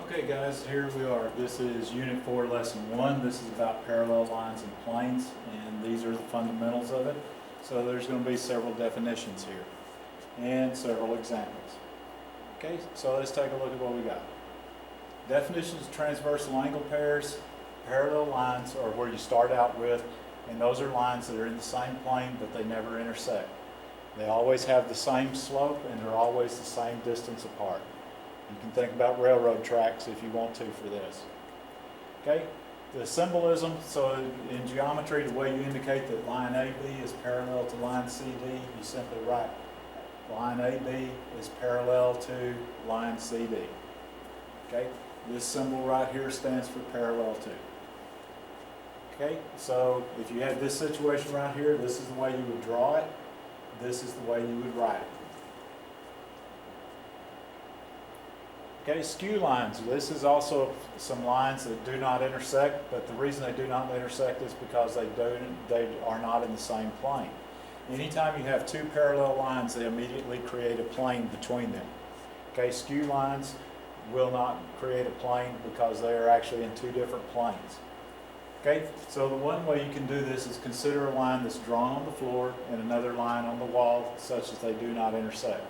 Okay guys, here we are. This is Unit 4, Lesson 1. This is about parallel lines and planes, and these are the fundamentals of it. So there's going to be several definitions here, and several examples. Okay, so let's take a look at what we got. Definitions of transversal angle pairs. Parallel lines are where you start out with, and those are lines that are in the same plane, but they never intersect. They always have the same slope, and they're always the same distance apart. You can think about railroad tracks if you want to for this. Okay, the symbolism, so in geometry, the way you indicate that line AB is parallel to line CD, you simply write line AB is parallel to line CD. Okay, this symbol right here stands for parallel to. Okay, so if you had this situation right here, this is the way you would draw it, this is the way you would write it. Okay, skew lines. This is also some lines that do not intersect, but the reason they do not intersect is because they are not in the same plane. Anytime you have two parallel lines, they immediately create a plane between them. Okay, skew lines will not create a plane because they are actually in two different planes. Okay, so the one way you can do this is consider a line that's drawn on the floor and another line on the wall such that they do not intersect.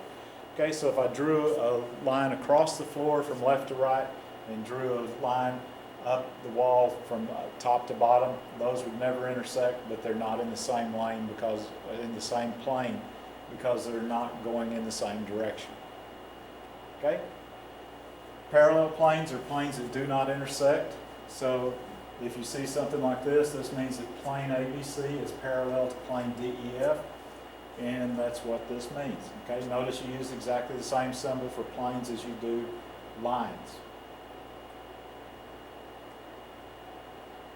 Okay, so if I drew a line across the floor from left to right and drew a line up the wall from top to bottom, those would never intersect, but they're not in the same lane because in the same plane because they're not going in the same direction. Okay? Parallel planes are planes that do not intersect. So if you see something like this, this means that plane ABC is parallel to plane DEF. And that's what this means. Okay, notice you use exactly the same symbol for planes as you do lines.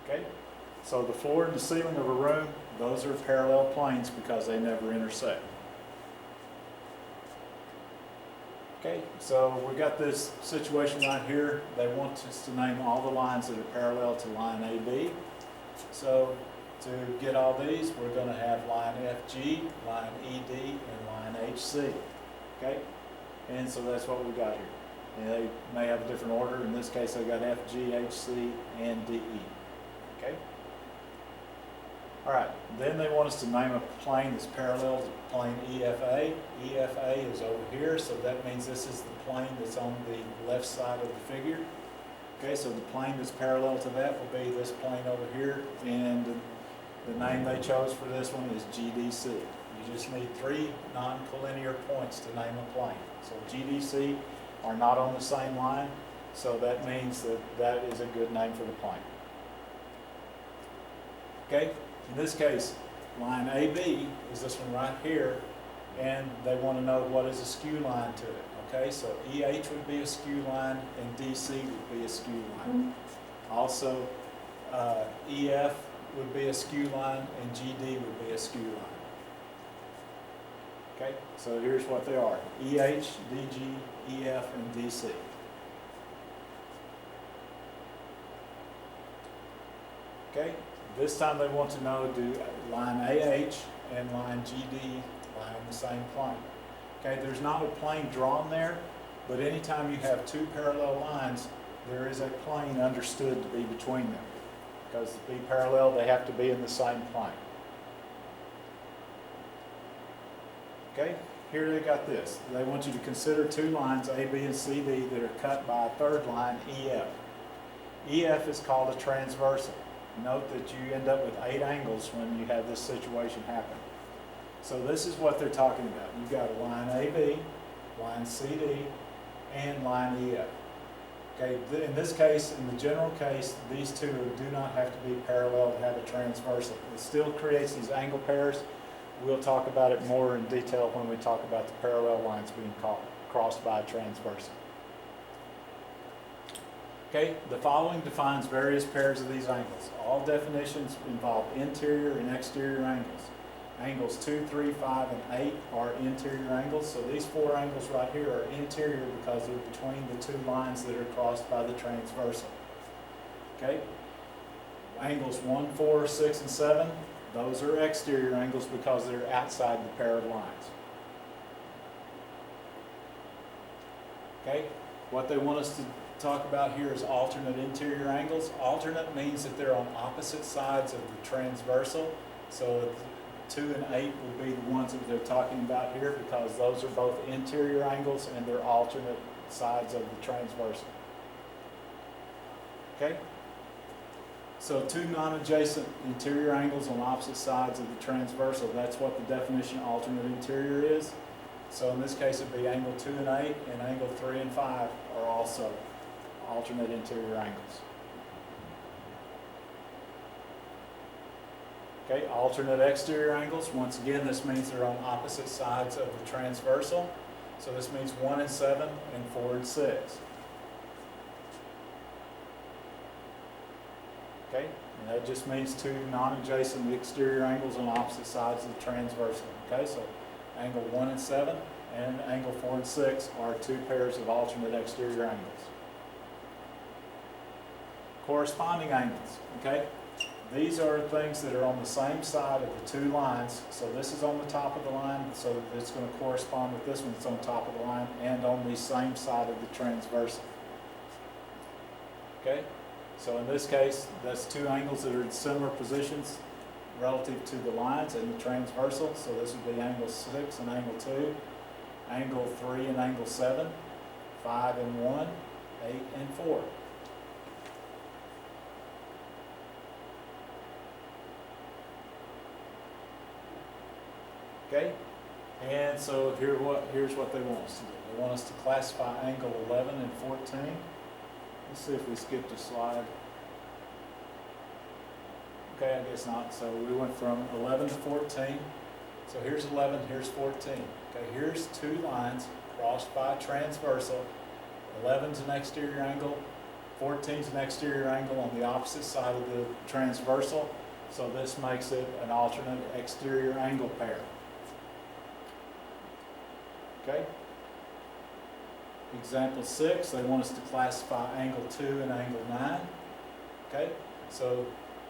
Okay, so the floor and the ceiling of a room, those are parallel planes because they never intersect. Okay, so we got this situation right here. They want us to name all the lines that are parallel to line AB. So to get all these, we're going to have line FG, line ED, and line HC. Okay? And so that's what we got here. And they may have a different order. In this case, I got FG, HC, and DE. Okay? All right. Then they want us to name a plane that's parallel to plane EFA. EFA is over here, so that means this is the plane that's on the left side of the figure. Okay, so the plane that's parallel to that will be this plane over here, and the name they chose for this one is GDC. You just need three non-collinear points to name a plane. So GDC are not on the same line, so that means that that is a good name for the plane. Okay, in this case, line AB is this one right here, and they want to know what is a skew line to it. Okay, so EH would be a skew line, and DC would be a skew line. Also, EF would be a skew line, and GD would be a skew line. Okay, so here's what they are: EH, DG, EF, and DC. Okay, this time they want to know, do line AH and line GD lie on the same plane? Okay, there's not a plane drawn there, but anytime you have two parallel lines, there is a plane understood to be between them. Because to be parallel, they have to be in the same plane. Okay, here they got this. They want you to consider two lines, AB and CD, that are cut by a third line, EF. EF is called a transversal. Note that you end up with 8 angles when you have this situation happen. So this is what they're talking about. You've got a line AB, line CD, and line EF. Okay, in this case, in the general case, these two do not have to be parallel to have a transversal. It still creates these angle pairs. We'll talk about it more in detail when we talk about the parallel lines being crossed by a transversal. Okay, the following defines various pairs of these angles. All definitions involve interior and exterior angles. Angles 2, 3, 5, and 8 are interior angles. So these 4 angles right here are interior because they're between the two lines that are crossed by the transversal. Okay? Angles 1, 4, 6, and 7, those are exterior angles because they're outside the pair of lines. Okay? What they want us to talk about here is alternate interior angles. Alternate means that they're on opposite sides of the transversal. So 2 and 8 will be the ones that they're talking about here because those are both interior angles and they're alternate sides of the transversal. Okay? So 2 non-adjacent interior angles on opposite sides of the transversal, that's what the definition of alternate interior is. So in this case it'd be angle 2 and 8 and angle 3 and 5 are also alternate interior angles. Okay, alternate exterior angles, once again this means they're on opposite sides of the transversal. So this means 1 and 7 and 4 and 6. Okay, and that just means 2 non-adjacent exterior angles on opposite sides of the transversal. Okay, so angle 1 and 7 and angle 4 and 6 are 2 pairs of alternate exterior angles. Corresponding angles, okay? These are things that are on the same side of the 2 lines. So this is on the top of the line, so it's going to correspond with this one that's on top of the line and on the same side of the transversal. Okay? So in this case, that's 2 angles that are in similar positions relative to the lines and the transversal. So this would be angle 6 and angle 2, angle 3 and angle 7, 5 and 1, 8 and 4. Okay, and so here's what they want us to do. They want us to classify angle 11 and 14. Let's see if we skipped a slide. Okay, I guess not. So we went from 11 to 14. So here's 11, here's 14. Okay, here's 2 lines crossed by a transversal. 11's an exterior angle, 14's an exterior angle on the opposite side of the transversal. So this makes it an alternate exterior angle pair. Okay. Example 6, they want us to classify angle 2 and angle 9. Okay, so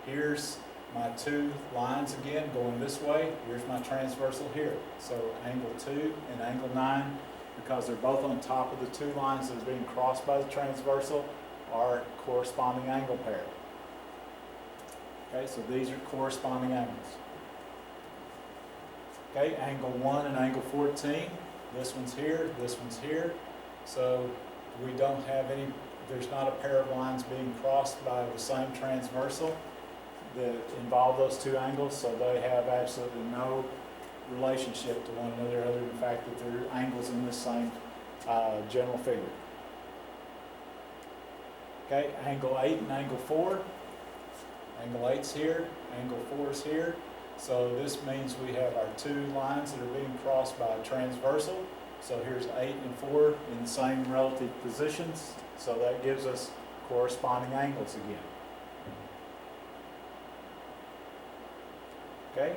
here's my 2 lines again going this way. Here's my transversal here. So angle 2 and angle 9, because they're both on top of the 2 lines that are being crossed by the transversal, are corresponding angle pair. Okay, so these are corresponding angles. Okay, angle 1 and angle 14. This one's here, this one's here. So we don't have any, there's not a pair of lines being crossed by the same transversal that involve those 2 angles, so they have absolutely no relationship to one another other than the fact that they're angles in this same general figure. Okay, angle 8 and angle 4. Angle 8's here, angle 4's here. So this means we have our 2 lines that are being crossed by a transversal. So here's 8 and 4 in the same relative positions. So that gives us corresponding angles again. Okay,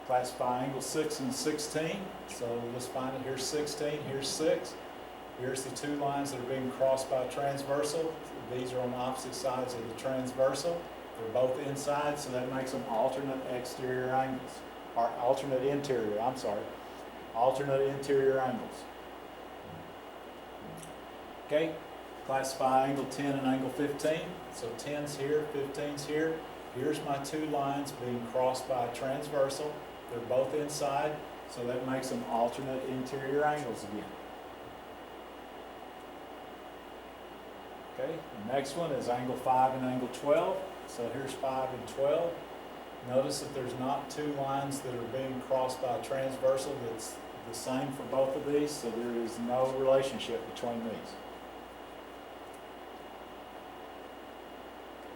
classify angle 6 and 16. So let's find it. Here's 16, here's 6. Here's the 2 lines that are being crossed by a transversal. These are on opposite sides of the transversal. They're both inside, so that makes them alternate exterior angles, or alternate interior, alternate interior angles. Okay, classify angle 10 and angle 15. So 10's here, 15's here. Here's my 2 lines being crossed by a transversal. They're both inside, so that makes them alternate interior angles again. Okay, the next one is angle 5 and angle 12. So here's 5 and 12. Notice that there's not 2 lines that are being crossed by a transversal that's the same for both of these, so there is no relationship between these.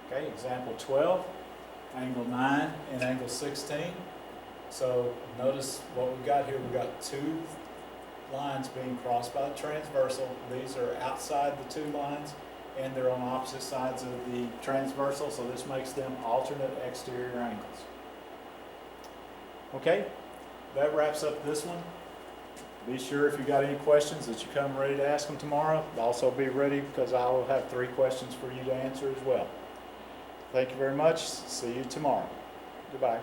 Okay, example 12, angle 9 and angle 16. So notice what we've got here. We've got 2 lines being crossed by a transversal. These are outside the 2 lines, and they're on opposite sides of the transversal, so this makes them alternate exterior angles. Okay, that wraps up this one. Be sure if you got any questions that you come ready to ask them tomorrow. Also be ready because I will have 3 questions for you to answer as well. Thank you very much. See you tomorrow. Goodbye.